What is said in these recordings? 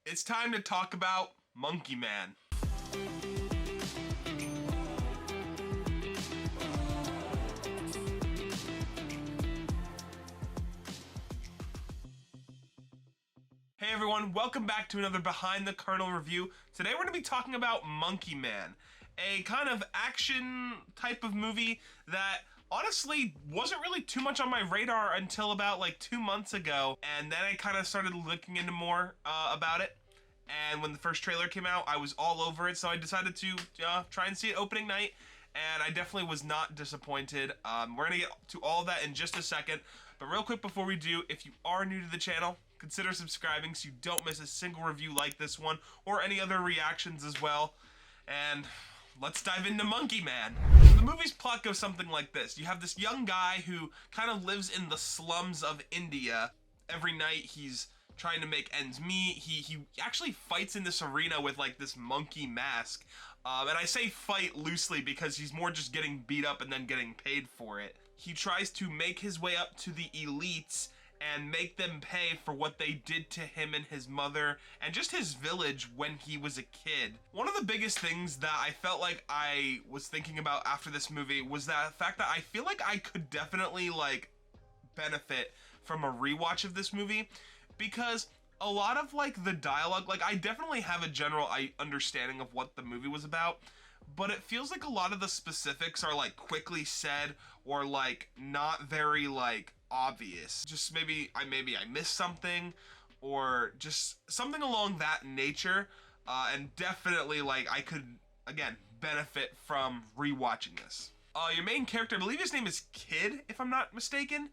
It's time to talk about Monkey Man. Hey everyone, welcome back to another Behind the Kernel review. Today we're going to be talking about Monkey Man, a kind of action type of movie that honestly wasn't really too much on my radar until about like 2 months ago, and then I kind of started looking into more about it. And when the first trailer came out, I was all over it, so I decided to try and see it opening night, and I definitely was not disappointed. We're going to get to all of that in just a second, but real quick before we do, if you are new to the channel, consider subscribing so you don't miss a single review like this one, or any other reactions as well. And let's dive into Monkey Man. The movie's plot goes something like this. You have this young guy who kind of lives in the slums of India. Every night he's trying to make ends meet. He actually fights in this arena with like this monkey mask. And I say fight loosely because he's more just getting beat up and then getting paid for it. He tries to make his way up to the elites and make them pay for what they did to him and his mother and just his village when he was a kid. One of the biggest things that I felt like I was thinking about after this movie was that fact that I feel like I could definitely like benefit from a rewatch of this movie, because a lot of like the dialogue, like I definitely have a general understanding of what the movie was about, but it feels like a lot of the specifics are like quickly said or like not very like obvious. Just maybe I missed something or just something along that nature, and definitely like I could again benefit from rewatching this. Your main character, I believe his name is Kid, if I'm not mistaken.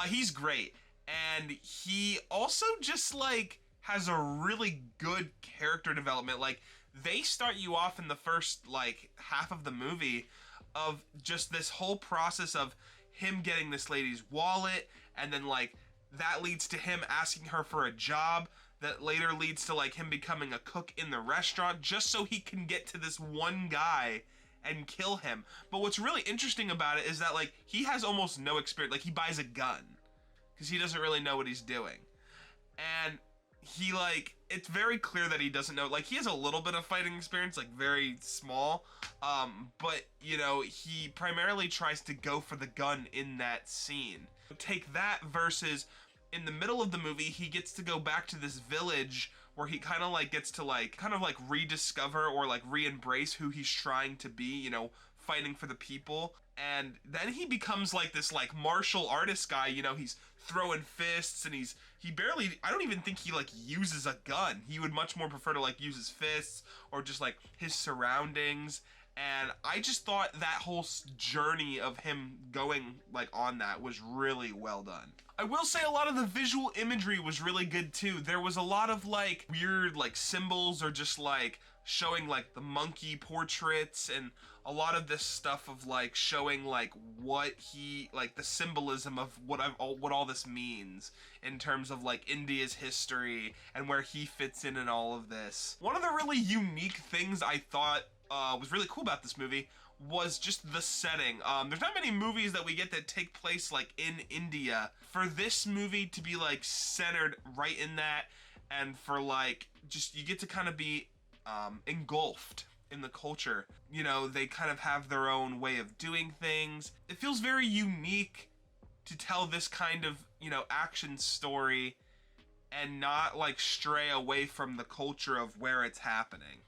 He's great, and he also just like has a really good character development. Like they start you off in the first like half of the movie of just this whole process of him getting this lady's wallet, and then like that leads to him asking her for a job that later leads to like him becoming a cook in the restaurant just so he can get to this one guy and kill him. But what's really interesting about it is that like he has almost no experience. Like he buys a gun because he doesn't really know what he's doing, and he like it's very clear that he doesn't know. Like he has a little bit of fighting experience, like very small, but you know he primarily tries to go for the gun in that scene. Take that versus in the middle of the movie he gets to go back to this village where he kind of like gets to like rediscover or like re-embrace who he's trying to be, you know, fighting for the people. And then he becomes like this like martial artist guy, you know, he's throwing fists and he barely, I don't even think he like uses a gun. He would much more prefer to like use his fists or just like his surroundings. And I just thought that whole journey of him going like on that was really well done. I will say a lot of the visual imagery was really good too. There was a lot of like weird like symbols or just like showing like the monkey portraits and a lot of this stuff of like showing like what he like the symbolism of what all this means in terms of like India's history and where he fits in all of this. One of the really unique things I thought was really cool about this movie was just the setting. There's not many movies that we get that take place like in India. For this movie to be like centered right in that, and for like just you get to kind of be engulfed in the culture. You know, they kind of have their own way of doing things. It feels very unique to tell this kind of, you know, action story and not like stray away from the culture of where it's happening.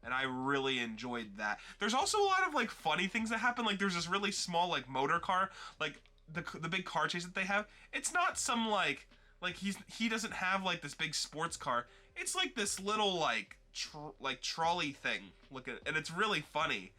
And I really enjoyed that. There's also a lot of like funny things that happen. Like there's this really small like motor car, like the big car chase that they have. It's not some like he doesn't have like this big sports car. It's like this little like trolley thing looking, and it's really funny.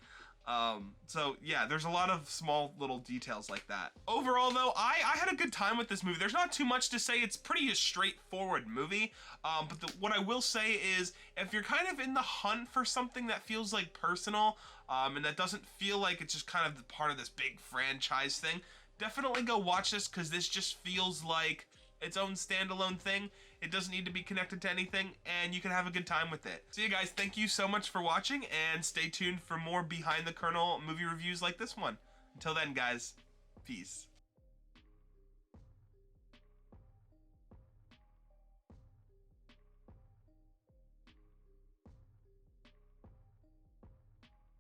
So yeah, there's a lot of small little details like that. Overall though, I had a good time with this movie. There's not too much to say. It's pretty a straightforward movie. But what I will say is if you're kind of in the hunt for something that feels like personal, and that doesn't feel like it's just kind of part of this big franchise thing, definitely go watch this, because this just feels like its own standalone thing. It doesn't need to be connected to anything, and you can have a good time with it. So yeah guys, thank you so much for watching, and stay tuned for more Behind the Kernel movie reviews like this one. Until then guys, peace.